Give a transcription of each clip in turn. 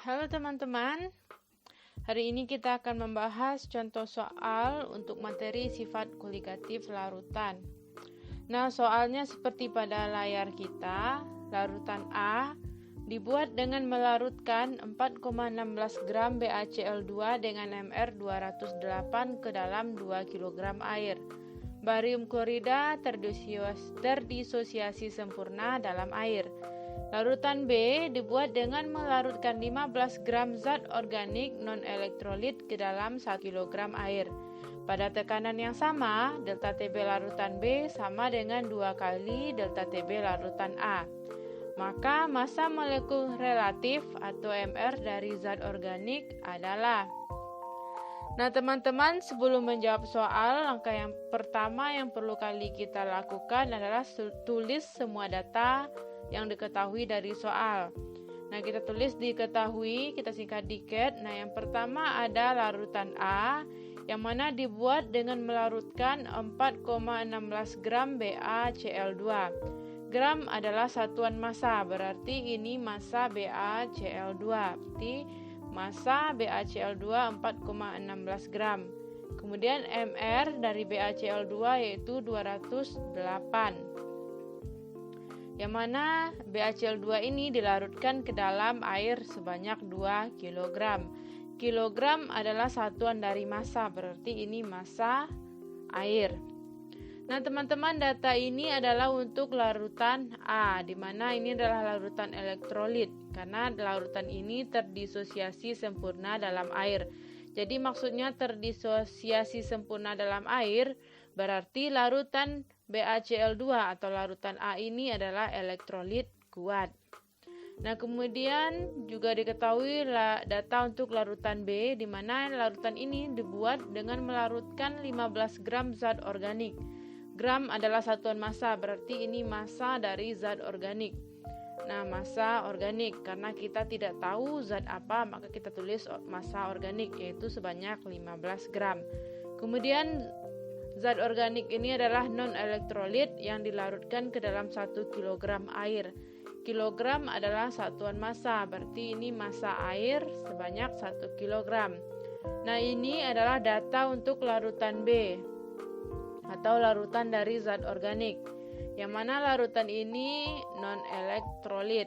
Halo teman-teman, hari ini kita akan membahas contoh soal untuk materi sifat koligatif larutan. Nah, soalnya seperti pada layar kita, larutan A dibuat dengan melarutkan 4,16 gram BaCl2 dengan Mr 208 ke dalam 2 kg air. Barium klorida terdisosiasi sempurna dalam air. Larutan B dibuat dengan melarutkan 15 gram zat organik non-elektrolit ke dalam 1 kg air. Pada tekanan yang sama, delta Tb larutan B sama dengan 2 kali delta Tb larutan A. Maka massa molekul relatif atau Mr dari zat organik adalah. Nah teman-teman, sebelum menjawab soal, langkah yang pertama yang perlu kali kita lakukan adalah tulis semua data yang diketahui dari soal. Nah, kita tulis diketahui, kita singkat dikit. Nah, yang pertama ada larutan A yang mana dibuat dengan melarutkan 4,16 gram BaCl2. Gram adalah satuan massa, berarti ini massa BaCl2. Berarti massa BaCl2 4,16 gram. Kemudian Mr dari BaCl2 yaitu 208. Yang mana BaCl2 ini dilarutkan ke dalam air sebanyak 2 kg. Kilogram adalah satuan dari massa, berarti ini massa air. Nah teman-teman, data ini adalah untuk larutan A, di mana ini adalah larutan elektrolit, karena larutan ini terdisosiasi sempurna dalam air. Jadi maksudnya terdisosiasi sempurna dalam air, berarti larutan BaCl2 atau larutan A ini adalah elektrolit kuat. Nah, kemudian juga diketahui data untuk larutan B, di mana larutan ini dibuat dengan melarutkan 15 gram zat organik. Gram adalah satuan massa, berarti ini massa dari zat organik. Nah, massa organik, karena kita tidak tahu zat apa, maka kita tulis massa organik, yaitu sebanyak 15 gram. Kemudian zat organik ini adalah non-elektrolit yang dilarutkan ke dalam 1 kg air. Kilogram adalah satuan massa, berarti ini massa air sebanyak 1 kg. Nah, ini adalah data untuk larutan B atau larutan dari zat organik, yang mana larutan ini non-elektrolit.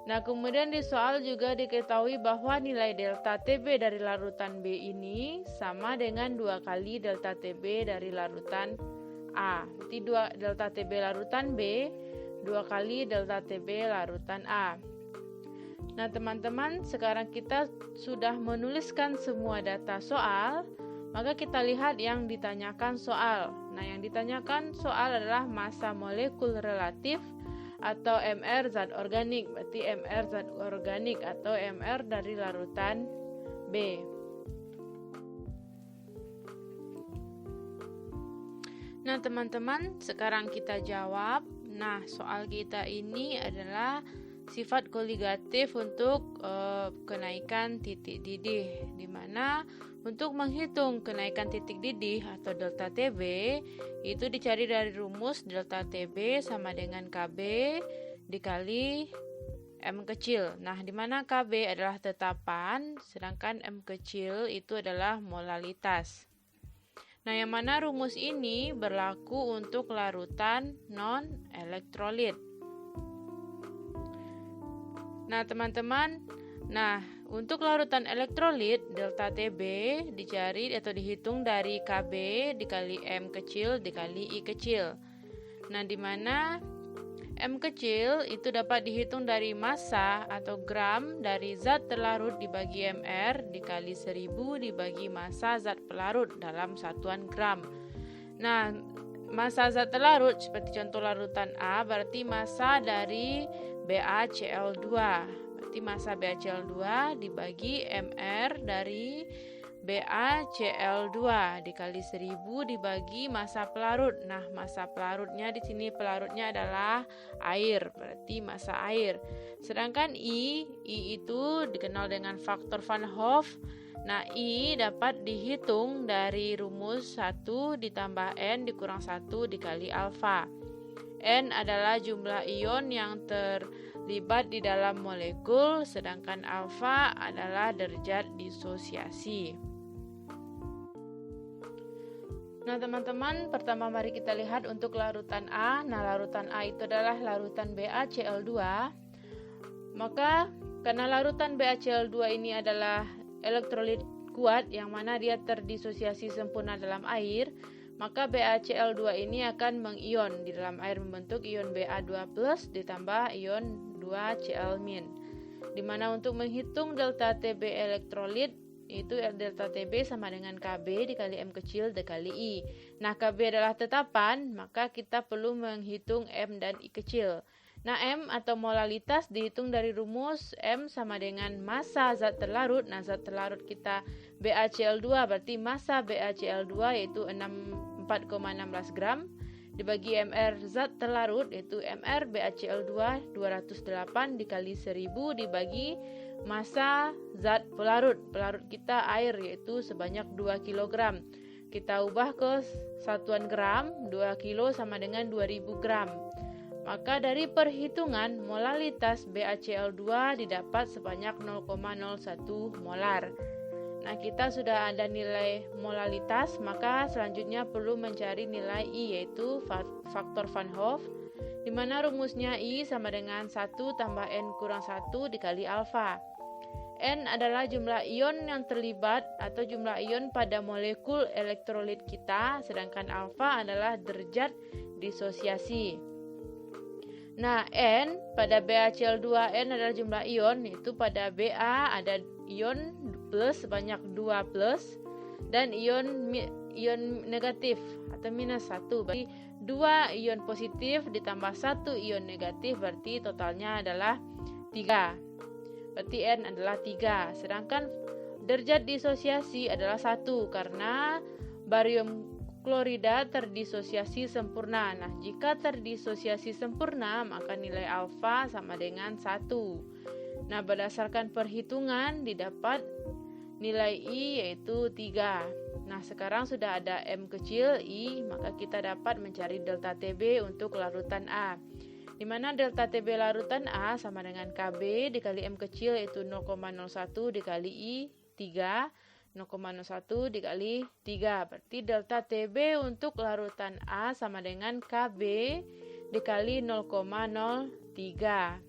Nah, kemudian di soal juga diketahui bahwa nilai delta Tb dari larutan B ini sama dengan 2 kali delta Tb dari larutan A. Jadi delta Tb larutan B 2 kali delta Tb larutan A. Nah teman-teman, sekarang kita sudah menuliskan semua data soal, maka kita lihat yang ditanyakan soal. Nah, yang ditanyakan soal adalah massa molekul relatif atau Mr zat organik, berarti Mr zat organik atau Mr dari larutan B. Nah teman-teman, sekarang kita jawab. Nah, soal kita ini adalah sifat koligatif untuk kenaikan titik didih, di mana untuk menghitung kenaikan titik didih atau delta Tb itu dicari dari rumus delta Tb sama dengan Kb dikali M kecil. Nah, di mana Kb adalah tetapan, sedangkan M kecil itu adalah molalitas. Nah, yang mana rumus ini berlaku untuk larutan non-elektrolit. Nah, teman-teman, untuk larutan elektrolit, delta Tb dicari atau dihitung dari Kb dikali M kecil dikali I kecil. Nah, di mana M kecil itu dapat dihitung dari massa atau gram dari zat terlarut dibagi Mr dikali 1000 dibagi massa zat pelarut dalam satuan gram. Nah, massa zat terlarut seperti contoh larutan A berarti massa dari BaCl2. Berarti massa BaCl2 dibagi Mr dari BaCl2 dikali 1000 dibagi massa pelarut. Nah, massa pelarutnya di sini pelarutnya adalah air, berarti massa air. Sedangkan I itu dikenal dengan faktor Van Hoff. Nah, I dapat dihitung dari rumus 1 ditambah N dikurang 1 dikali alfa. N adalah jumlah ion yang terlibat di dalam molekul, sedangkan alfa adalah derajat disosiasi. Nah teman-teman, pertama mari kita lihat untuk larutan A. Nah larutan A itu adalah larutan BaCl2. Maka karena larutan BaCl2 ini adalah elektrolit kuat yang mana dia terdisosiasi sempurna dalam air, maka BaCl2 ini akan mengion di dalam air membentuk ion Ba2+ ditambah ion 2Cl-. Di mana untuk menghitung delta Tb elektrolit itu delta Tb sama dengan Kb dikali M kecil dikali I. Nah, Kb adalah tetapan, maka kita perlu menghitung M dan I kecil. Nah, M atau molalitas dihitung dari rumus M sama dengan massa zat terlarut. Nah, zat terlarut kita BaCl2, berarti massa BaCl2 yaitu 4,16 gram dibagi Mr zat terlarut yaitu Mr BaCl2 208 dikali 1000 dibagi massa zat pelarut. Pelarut kita air yaitu sebanyak 2 kg. Kita ubah ke satuan gram, 2 kilo sama dengan 2000 gram. Maka dari perhitungan molalitas BaCl2 didapat sebanyak 0,01 molar. Nah, kita sudah ada nilai molalitas, maka selanjutnya perlu mencari nilai I yaitu faktor Van Hoff, di mana rumusnya I sama dengan 1 tambah N kurang 1 dikali alfa. N adalah jumlah ion yang terlibat atau jumlah ion pada molekul elektrolit kita, sedangkan alfa adalah derajat disosiasi. Nah, N pada BaCl2 N adalah jumlah ion, yaitu pada Ba ada ion plus sebanyak 2 plus dan ion negatif atau minus 1. Berarti 2 ion positif ditambah 1 ion negatif berarti totalnya adalah 3. Berarti N adalah 3. Sedangkan derajat disosiasi adalah 1 karena barium klorida terdisosiasi sempurna. Nah, jika terdisosiasi sempurna, maka nilai alfa sama dengan 1. Nah, berdasarkan perhitungan didapat nilai I yaitu 3. Nah, sekarang sudah ada M kecil I, maka kita dapat mencari delta Tb untuk larutan A. Di mana delta Tb larutan A sama dengan Kb dikali M kecil yaitu 0,01 dikali I 3, 0,01 dikali 3. Berarti delta Tb untuk larutan A sama dengan Kb dikali 0,03.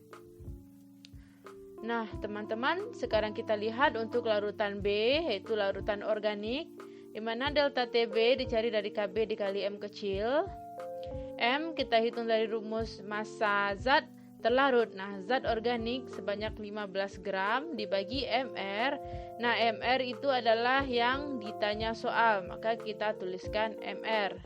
Nah, teman-teman, sekarang kita lihat untuk larutan B yaitu larutan organik, di mana delta Tb dicari dari Kb dikali M kecil. M kita hitung dari rumus massa zat terlarut. Nah, zat organik sebanyak 15 gram dibagi Mr. Nah, Mr itu adalah yang ditanya soal, maka kita tuliskan Mr.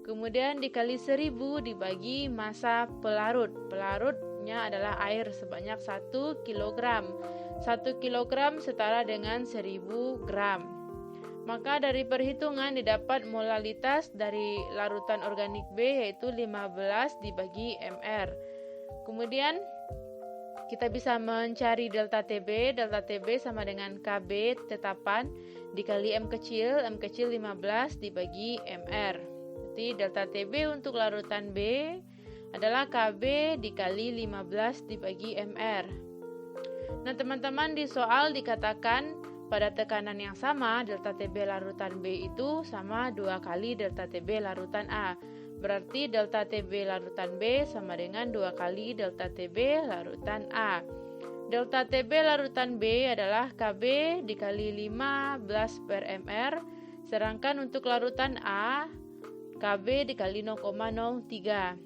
Kemudian dikali 1000 dibagi massa pelarut. Pelarutnya adalah air sebanyak 1 kg. 1 kg setara dengan 1000 gram. Maka dari perhitungan didapat molalitas dari larutan organik B yaitu 15 dibagi Mr. Kemudian kita bisa mencari delta Tb. Delta Tb sama dengan Kb tetapan dikali M kecil 15 dibagi Mr. Jadi delta Tb untuk larutan B adalah Kb dikali 15 dibagi Mr. Nah, teman-teman, di soal dikatakan pada tekanan yang sama, delta Tb larutan B itu sama 2 kali delta Tb larutan A. Berarti delta Tb larutan B sama dengan 2 kali delta Tb larutan A. Delta Tb larutan B adalah Kb dikali 15 per Mr. Sedangkan untuk larutan A, Kb dikali 0,03.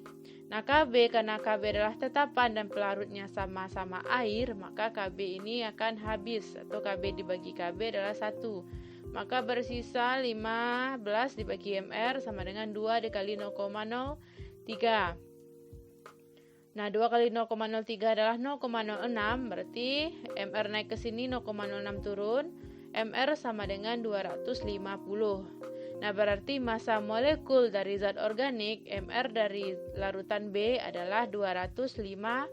Nah, Kb karena Kb adalah tetapan dan pelarutnya sama-sama air, maka Kb ini akan habis atau Kb dibagi Kb adalah 1. Maka bersisa 15 dibagi Mr sama dengan 2 dikali 0,03. Nah, 2 kali 0,03 adalah 0,06, berarti Mr naik ke sini 0,06 turun, Mr sama dengan 250. Nah, berarti massa molekul dari zat organik Mr dari larutan B adalah 250.